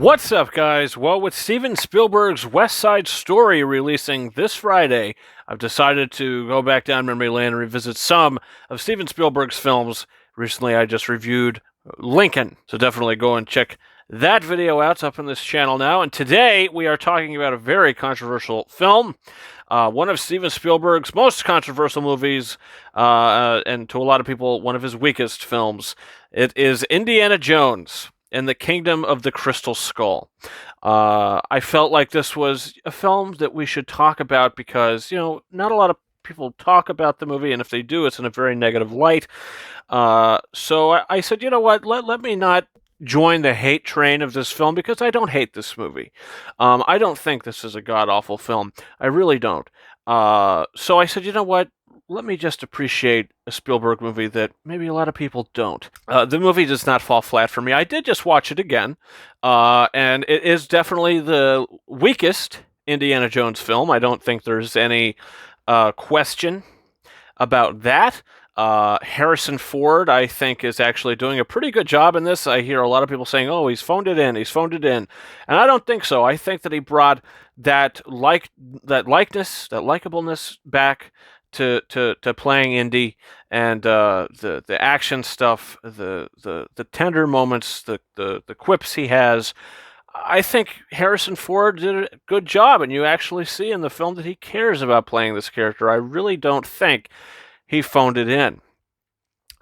What's up, guys? Well, with Steven Spielberg's West Side Story releasing this Friday, I've decided to go back down memory lane and revisit some of Steven Spielberg's films. Recently, I just reviewed Lincoln, so definitely go and check that video out. It's up on this channel now. And today, we are talking about a very controversial film, one of Steven Spielberg's most controversial movies, and to a lot of people, one of his weakest films. It is Indiana Jones and the Kingdom of the Crystal Skull. I felt like this was a film that we should talk about because, not a lot of people talk about the movie, and if they do, it's in a very negative light. So I said, you know what, let me not join the hate train of this film because I don't hate this movie. I don't think this is a god-awful film. I really don't. So I said, you know what, let me just appreciate a Spielberg movie that maybe a lot of people don't. The movie does not fall flat for me. I did just watch it again, and it is definitely the weakest Indiana Jones film. I don't think there's any question about that. Harrison Ford, I think, is actually doing a pretty good job in this. I hear a lot of people saying, oh, he's phoned it in. And I don't think so. I think that he brought that likeness, that likableness back to playing Indy, and the action stuff, the tender moments, the quips he has. I think Harrison Ford did a good job, and you actually see in the film that he cares about playing this character. I really don't think he phoned it in.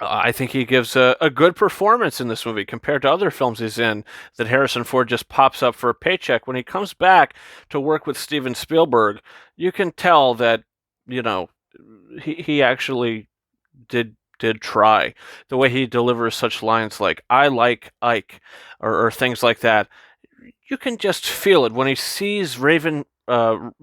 I think he gives a good performance in this movie compared to other films he's in that Harrison Ford just pops up for a paycheck. When he comes back to work with Steven Spielberg, you can tell that, he actually did try. The way he delivers such lines like "I like Ike" or things like that, you can just feel it when he sees Marion Ravenwood,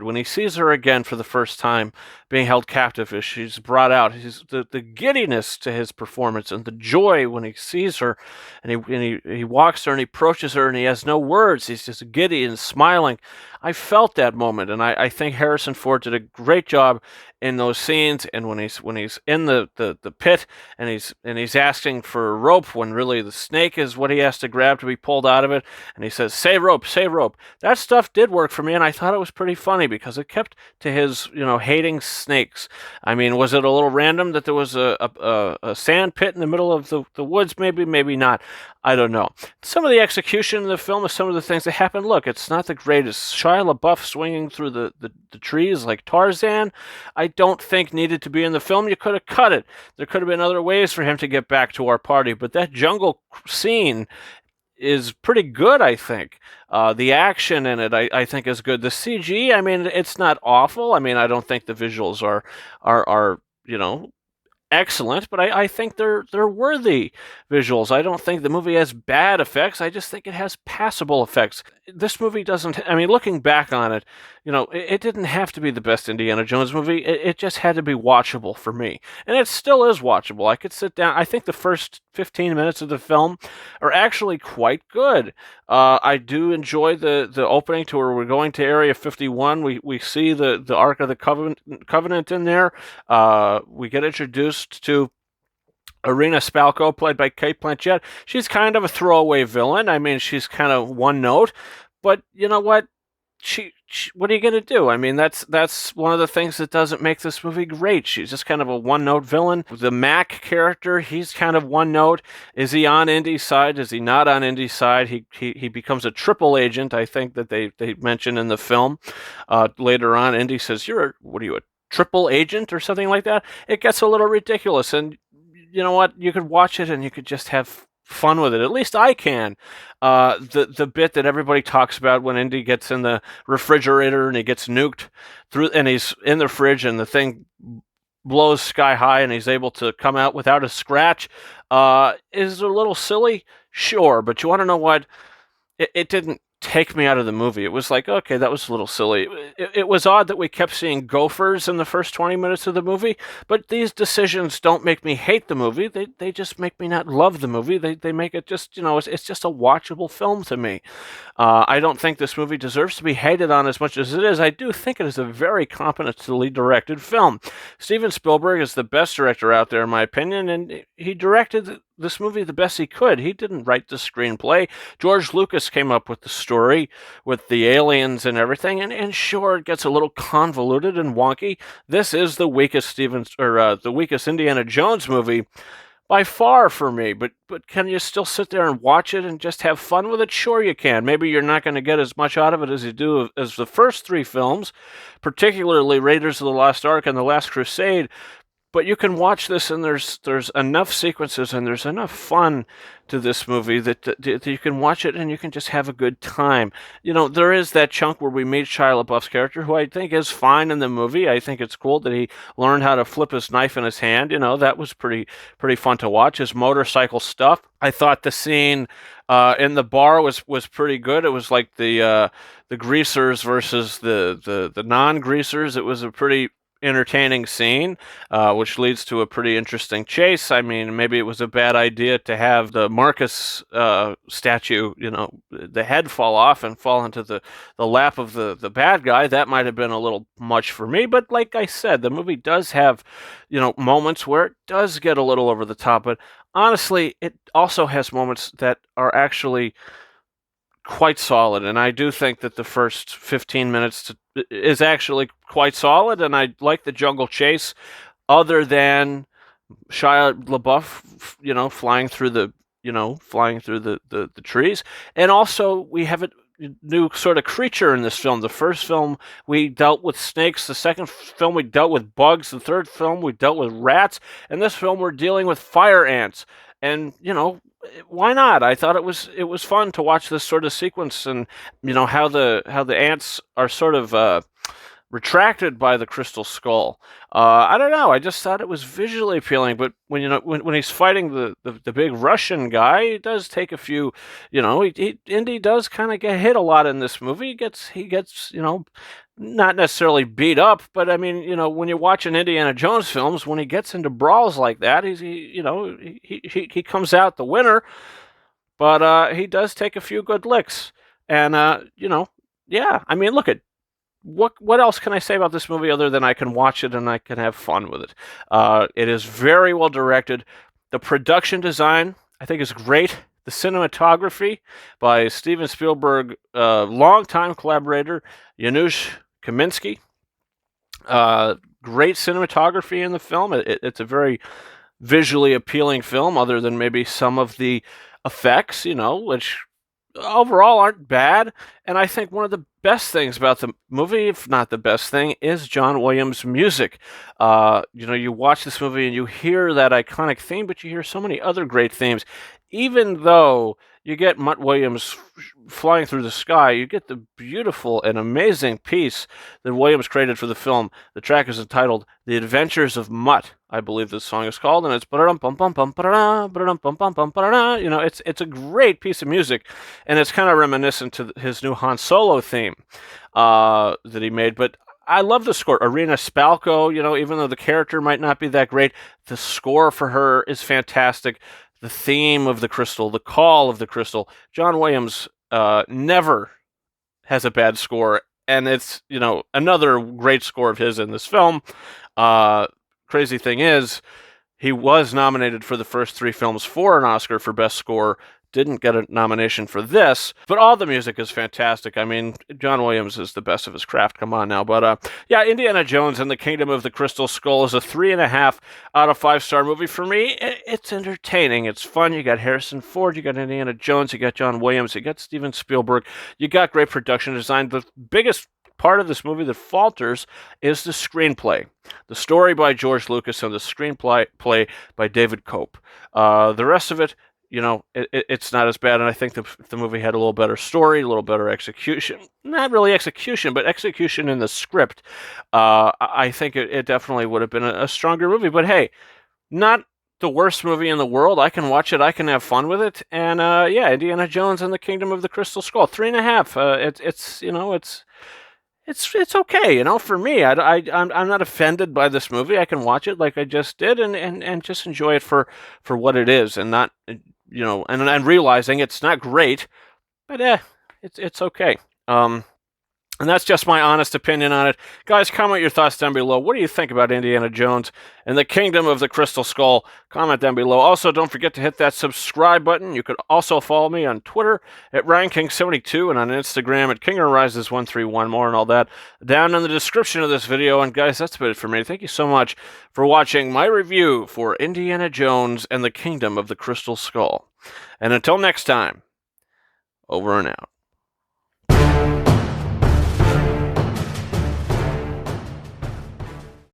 when he sees her again for the first time, being held captive as she's brought out. The giddiness to his performance and the joy when he sees her, and he walks her and he approaches her and he has no words. He's just giddy and smiling. I felt that moment, and I think Harrison Ford did a great job in those scenes. And when he's in the pit and he's asking for a rope when really the snake is what he has to grab to be pulled out of it, and he says, say rope. That stuff did work for me, and I thought it was pretty funny because it kept to his, hating snakes. I mean, was it a little random that there was a sand pit in the middle of the woods? Maybe not. I don't know. Some of the execution in the film of some of the things that happen, look, it's not the greatest. Shia LaBeouf swinging through the trees like Tarzan, I don't think needed to be in the film. You could have cut it. There could have been other ways for him to get back to our party, but that jungle scene is pretty good, I think. The action in it, I think, is good. The CG, I mean, it's not awful. I mean, I don't think the visuals are excellent, but I think they're worthy visuals. I don't think the movie has bad effects. I just think it has passable effects. This movie doesn't, I mean, looking back on it, it didn't have to be the best Indiana Jones movie. It just had to be watchable for me. And it still is watchable. I could sit down. I think the first 15 minutes of the film are actually quite good. I do enjoy the opening to where we're going to Area 51. We see the Ark of the Covenant in there. We get introduced to Irina Spalko, played by Kate Blanchett. She's kind of a throwaway villain. I mean, she's kind of one note, but you know what? What are you going to do? I mean, that's one of the things that doesn't make this movie great. She's just kind of a one-note villain. The Mac character, he's kind of one note. Is he on Indy's side? Is he not on Indy's side? He becomes a triple agent, I think, that they mention in the film. Later on, Indy says, what are you, a triple agent or something like that? It gets a little ridiculous, and you know what? You could watch it and you could just have fun with it. At least I can. The bit that everybody talks about when Indy gets in the refrigerator and he gets nuked through, and he's in the fridge and the thing blows sky high and he's able to come out without a scratch, is a little silly, sure, but you want to know what? It didn't take me out of the movie. It was like, okay, that was a little silly. It was odd that we kept seeing gophers in the first 20 minutes of the movie, but these decisions don't make me hate the movie. They just make me not love the movie. They make it just, it's just a watchable film to me. I don't think this movie deserves to be hated on as much as it is. I do think it is a very competently directed film. Steven Spielberg is the best director out there, in my opinion, and he directed this movie the best he could. He didn't write the screenplay. George Lucas came up with the story with the aliens and everything, and sure, it gets a little convoluted and wonky. This is the weakest the weakest Indiana Jones movie by far for me, but can you still sit there and watch it and just have fun with it? Sure you can. Maybe you're not going to get as much out of it as you do as the first three films, particularly Raiders of the Lost Ark and The Last Crusade, but you can watch this and there's enough sequences and there's enough fun to this movie that you can watch it and you can just have a good time. You know, there is that chunk where we meet Shia LaBeouf's character, who I think is fine in the movie. I think it's cool that he learned how to flip his knife in his hand. You know, that was pretty fun to watch. His motorcycle stuff. I thought the scene in the bar was pretty good. It was like the greasers versus the non-greasers. It was a pretty entertaining scene, which leads to a pretty interesting chase. I mean, maybe it was a bad idea to have the Marcus statue, you know, the head fall off and fall into the lap of the bad guy. That might have been a little much for me, but like I said, the movie does have, you know, moments where it does get a little over the top, but honestly, it also has moments that are actually quite solid, and I do think that the first 15 minutes is actually quite solid, and I like the jungle chase, other than Shia LaBeouf, you know, flying through the trees, and also we have a new sort of creature in this film. The first film we dealt with snakes, the second film we dealt with bugs, the third film we dealt with rats, and this film we're dealing with fire ants, and you know, why not? I thought it was fun to watch this sort of sequence, and you know how the ants are sort of retracted by the crystal skull. I don't know. I just thought it was visually appealing. But when he's fighting the big Russian guy, he does take a few. You know, Indy does kind of get hit a lot in this movie. He gets you know, not necessarily beat up, but I mean, you know, when you're watching Indiana Jones films, when he gets into brawls like that, he comes out the winner. But he does take a few good licks, and you know, yeah. I mean, look at what else can I say about this movie other than I can watch it and I can have fun with it? It is very well directed. The production design, I think, is great. The cinematography by Steven Spielberg, longtime collaborator Janusz Kaminski. Great cinematography in the film. It's a very visually appealing film, other than maybe some of the effects, you know, which overall aren't bad. And I think one of the best things about the movie, if not the best thing, is John Williams' music. You know, you watch this movie and you hear that iconic theme, but you hear so many other great themes. Even though you get Mutt Williams flying through the sky, you get the beautiful and amazing piece that Williams created for the film. The track is entitled "The Adventures of Mutt," I believe this song is called, and it's you know, it's a great piece of music, and it's kind of reminiscent to his new Han Solo theme that he made. But I love the score. Irina Spalko, you know, even though the character might not be that great, the score for her is fantastic. The theme of the crystal, the call of the crystal. John Williams never has a bad score, and it's, you know, another great score of his in this film. Crazy thing is, he was nominated for the first three films for an Oscar for Best Score. Didn't get a nomination for this, but all the music is fantastic. I mean, John Williams is the best of his craft. Come on now. But yeah, Indiana Jones and the Kingdom of the Crystal Skull is a 3.5 out of 5-star movie for me. It's entertaining. It's fun. You got Harrison Ford, you got Indiana Jones, you got John Williams, you got Steven Spielberg, you got great production design. The biggest part of this movie that falters is the screenplay. The story by George Lucas and the screenplay by David Cope. The rest of it, you know, it's not as bad, and I think the movie had a little better story, a little better execution. Not really execution, but execution in the script. I think it definitely would have been a stronger movie. But hey, not the worst movie in the world. I can watch it. I can have fun with it. And yeah, Indiana Jones and the Kingdom of the Crystal Skull, 3.5. It's you know, it's okay, you know, for me. I'm not offended by this movie. I can watch it like I just did and just enjoy it for what it is, and not, you know, and realizing it's not great, but it's okay. And that's just my honest opinion on it. Guys, comment your thoughts down below. What do you think about Indiana Jones and the Kingdom of the Crystal Skull? Comment down below. Also, don't forget to hit that subscribe button. You could also follow me on Twitter at RyanKing72 and on Instagram at KingerRises131. More and all that down in the description of this video. And guys, that's about it for me. Thank you so much for watching my review for Indiana Jones and the Kingdom of the Crystal Skull. And until next time, over and out.